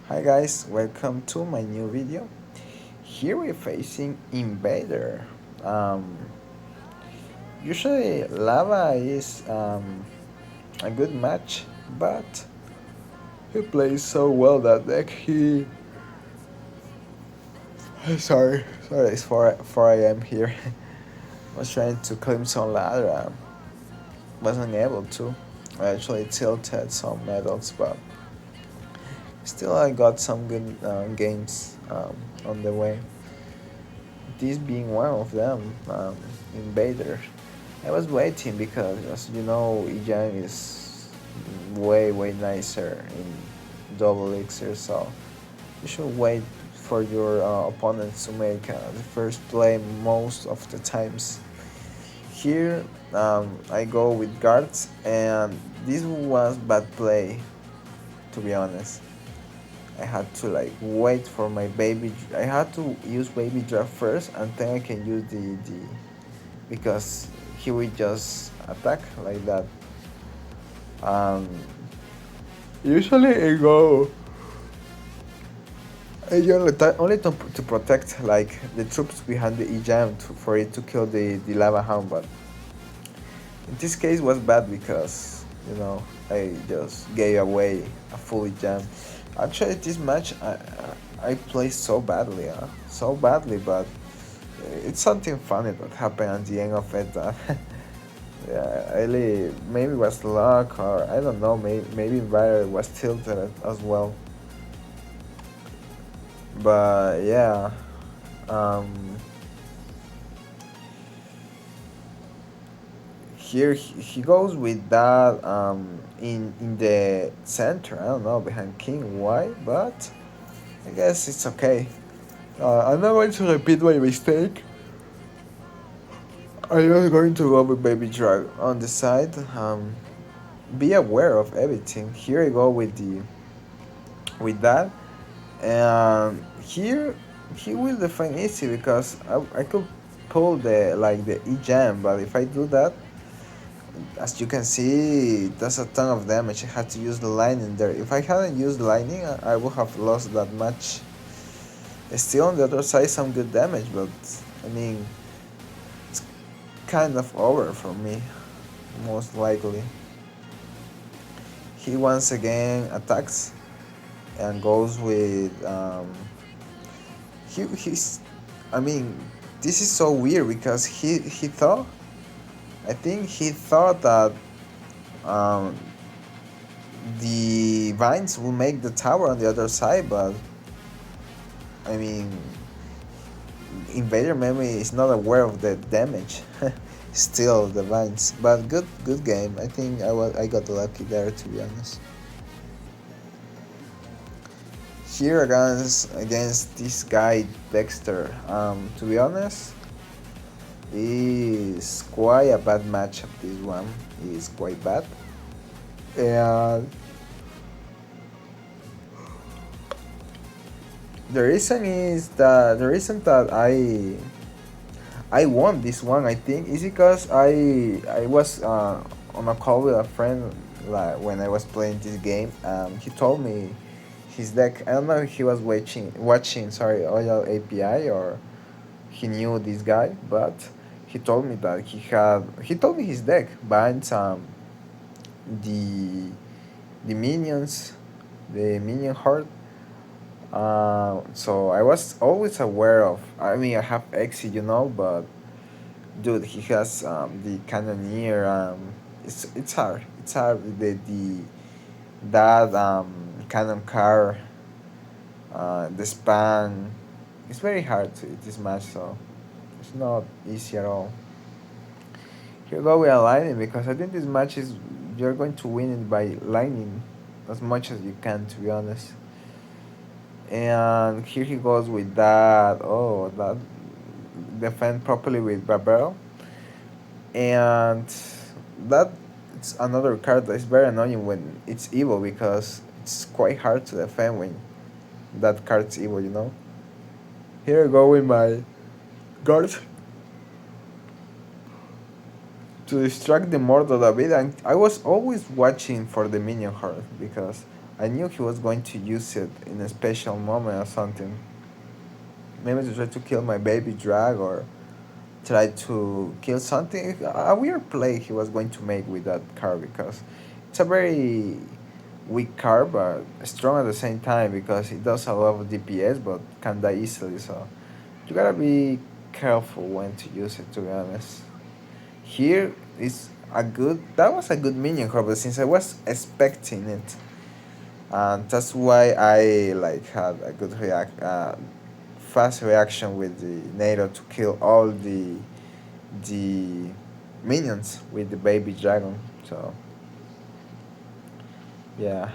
Hi guys, welcome to my new video. Here we're facing Invader. Um, Usually Lava is a good match, but he plays so well that deck. Sorry, it's 4 a.m. here. Was trying to climb some ladder, wasn't able to. I actually tilted some medals, but still I got some good games on the way. This being one of them, Invader. I was waiting because, as you know, Ijang is way nicer in double elixir, so you should wait for your opponents to make the first play most of the times. Here, I go with guards, and this was bad play, to be honest. I had to like wait for my baby. I had to use baby draft first, and then I can use the because he will just attack like that. Um, Usually I go. Only to protect like the troops behind the E-Jam for it to kill the lava hound, but in this case was bad because I just gave away a full E-Jam. Actually, this match I played so badly, so badly, but it's something funny that happened at the end of it. Yeah, really, maybe it was luck or I don't know. Maybe Ryder was tilted as well. But yeah, um, here he goes with that in the center. I don't know behind King why, but I guess it's okay. I'm not going to repeat my mistake. I'm just going to go with Baby Drag on the side. Be aware of everything. Here I go with that, and here he will defend easy because I could pull the E jam, but if I do that, as you can see, it does a ton of damage. I had to use the lightning there. If I hadn't used lightning, I would have lost that match. Still on the other side, some good damage, but I mean, it's kind of over for me, most likely. He once again attacks and goes with he's I mean, this is so weird because he thought, I think he thought that um, the vines will make the tower on the other side, but I mean, Invader Memory is not aware of the damage. Still the vines, but good game. I think I got lucky there, to be honest. Here against this guy Dexter, to be honest, is quite a bad matchup. This one is quite bad, and the reason that I won this one, I think, is because I was on a call with a friend like when I was playing this game. He told me his deck. I don't know if he was watching Royale API or he knew this guy, but he told me that he told me his deck binds the the minions, the minion horde. So I was always aware of. I mean, I have Exit, but dude, he has the cannoneer. It's hard. It's hard. The that cannon car, the span. It's very hard to this match, so it's not easy at all. Here go with a lightning because I think this match is you're going to win it by lightning as much as you can, to be honest. And here he goes with that. Oh, that defend properly with Barbaro. And that it's another card that is very annoying when it's evil because it's quite hard to defend when that card's evil. Here I go with my guard to distract the Mortal David, and I was always watching for the minion horde because I knew he was going to use it in a special moment or something. Maybe to try to kill my baby drag or try to kill something. A weird play he was going to make with that card because it's a very weak card but strong at the same time because it does a lot of DPS but can die easily. So you gotta be careful when to use it. To be honest, here is a good. That was a good minion card, but since I was expecting it, and that's why I like had a good fast reaction with the NATO to kill all the minions with the baby dragon. So yeah,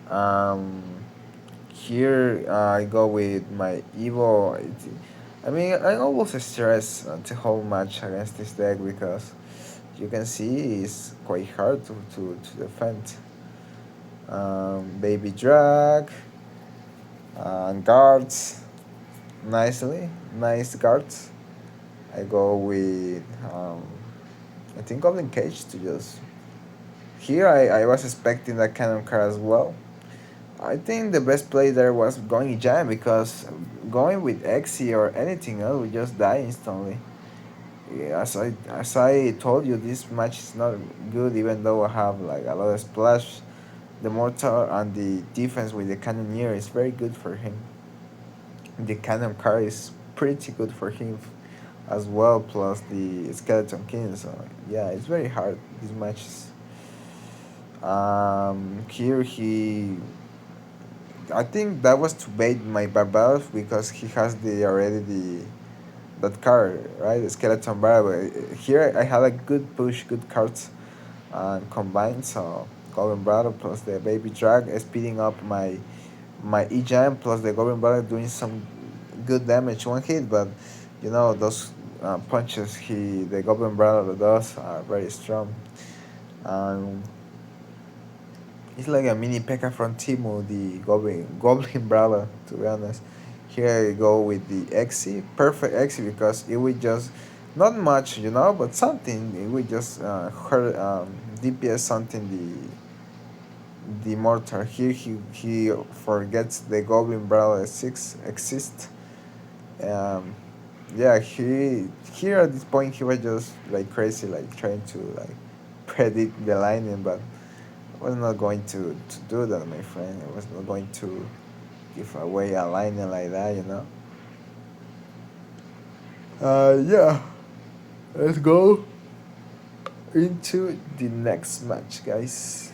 um, here I go with my Evo. I mean, I always stress the whole match against this deck because you can see it's quite hard to defend. Baby drag and guards nicely, nice guards. I go with I think Goblin Cage to just here. I was expecting that kind of card as well. I think the best play there was going Giant because going with Xe or anything else would just die instantly. Yeah, as I told you, this match is not good even though I have like a lot of splash. The mortar and the defense with the cannoneer is very good for him. The cannon card is pretty good for him as well, plus the skeleton king. So yeah, it's very hard these matches. Here he I think that was to bait my Barbaros because he has the already the that card, right? The skeleton barrel. Here I had a good push, good cards combined. So Golden Brattle plus the Baby Drag speeding up my E-Jam plus the Golden Brattle doing some good damage one hit, but you know those punches the Goblin Brattle does are very strong. Um, it's like a mini P.E.K.K.A from Timu, the Goblin Brawler, to be honest. Here I go with the Xe, perfect Xe because it would just, not much, but something, it would just hurt, DPS something the mortar. Here he forgets the Goblin Brawler 6 exists. Um, yeah, here at this point he was just like crazy, like trying to like predict the lightning, but I was not going to do that, my friend. I was not going to give away a lightning like that. Yeah. Let's go into the next match, guys.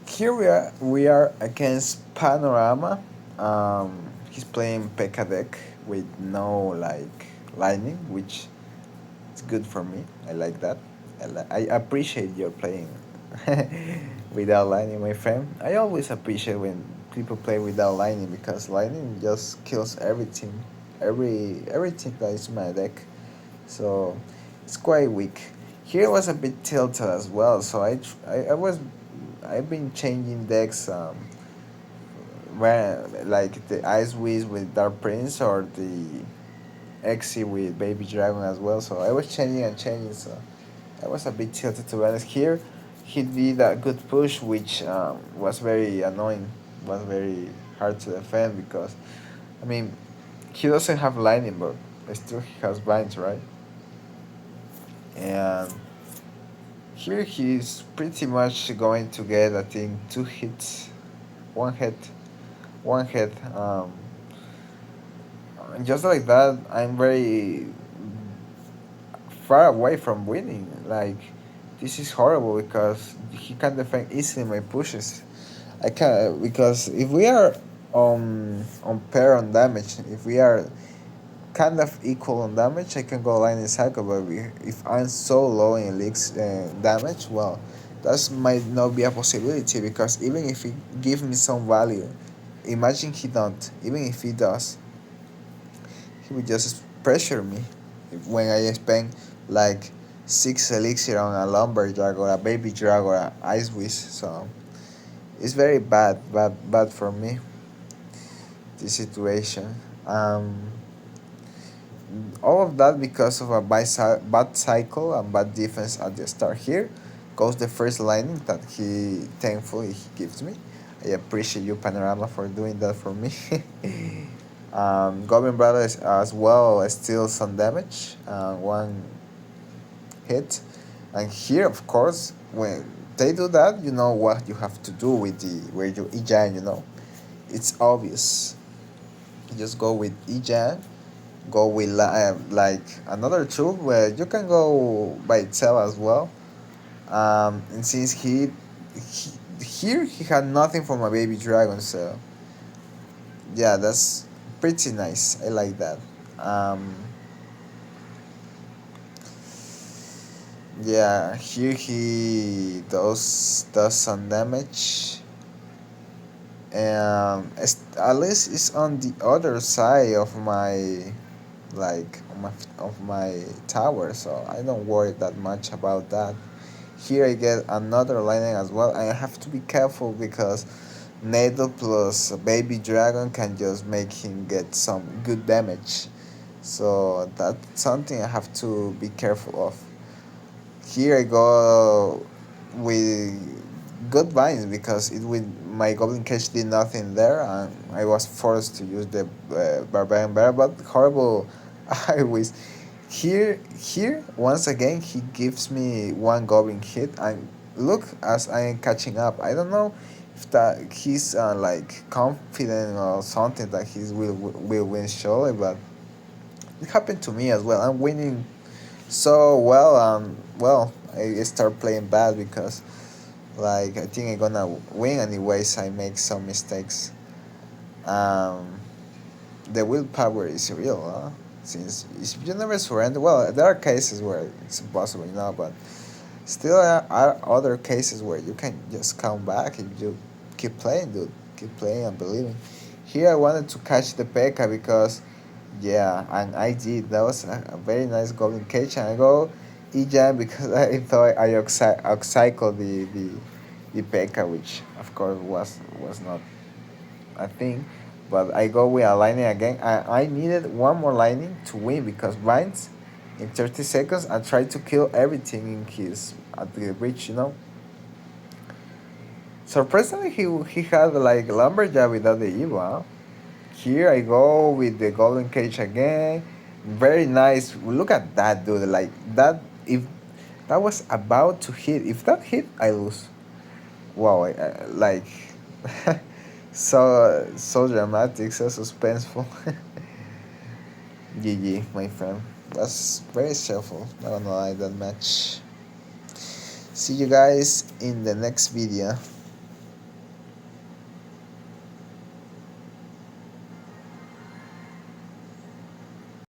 Here we are against Panorama. He's playing P.E.K.K.A deck with no like lightning, which is good for me. I like that. I appreciate your playing without lightning, my friend. I always appreciate when people play without lightning because lightning just kills everything, everything that is in my deck. So it's quite weak. Here was a bit tilted as well. So I was I've been changing decks. Where like the Ice Wiz with Dark Prince or the Xe with Baby Dragon as well. So I was changing and changing. So I was a bit tilted to be honest. Here, he did a good push, which was very annoying. Was very hard to defend because, I mean, he doesn't have lightning, but still he has binds, right? And here he's pretty much going to get, I think, two hits, one hit, one hit. And just like that, I'm very far away from winning. Like, this is horrible because he can defend easily my pushes. I can because if we are on pair on damage, if we are kind of equal on damage, I can go lightning cycle. But if I'm so low in leaks damage, well, that might not be a possibility because even if he gives me some value, imagine he don't. Even if he does, he would just pressure me when I spend like 6 elixir on a lumberjack or a baby drag or an ice wiz. So it's very bad for me. This situation. All of that because of a bad cycle and bad defense at the start. Here goes the first lightning that he thankfully he gives me. I appreciate you, Panorama, for doing that for me. Goblin Brothers as well steal some damage, one hit. And here, of course, when they do that, you know what you have to do with the where you Ijan, you know. It's obvious. You just go with Ijan, go with like another tool where you can go by itself as well. And since he here he had nothing from a baby dragon, so yeah, that's pretty nice. I like that. Um, yeah, here he does some damage. At least it's on the other side of my of my tower, so I don't worry that much about that. Here I get another lightning as well. I have to be careful because Needle plus Baby Dragon can just make him get some good damage. So that's something I have to be careful of. Here I go with good vines because it with my Goblin Cage did nothing there and I was forced to use the Barbarian Bear, but horrible. I was here once again he gives me one Goblin hit and look as I am catching up. I don't know if that he's like confident or something that he will win surely, but it happened to me as well. I'm winning so well, well, I start playing bad because like I think I'm gonna win anyways. I make some mistakes. Um, the willpower is real, huh? Since if you never surrender, well, there are cases where it's impossible, you know, but still are other cases where you can just come back if you keep playing, dude. Keep playing and believing. Here I wanted to catch the P.E.K.K.A because, yeah, and I did. That was a very nice golden cage, and I go E-Jam because I thought I upcycled the P.E.K.K.A, which of course was not a thing. But I go with a lightning again. I needed one more lightning to win because Vines in 30 seconds I tried to kill everything in his at the bridge, you know. Surprisingly he had like lumberjack without the Evo, huh? Here I go with the golden cage again. Very nice. Look at that, dude. Like that if that was about to hit. If that hit, I lose. Wow, like so dramatic, so suspenseful. GG, my friend. That's very skillful. Not gonna lie that much. See you guys in the next video.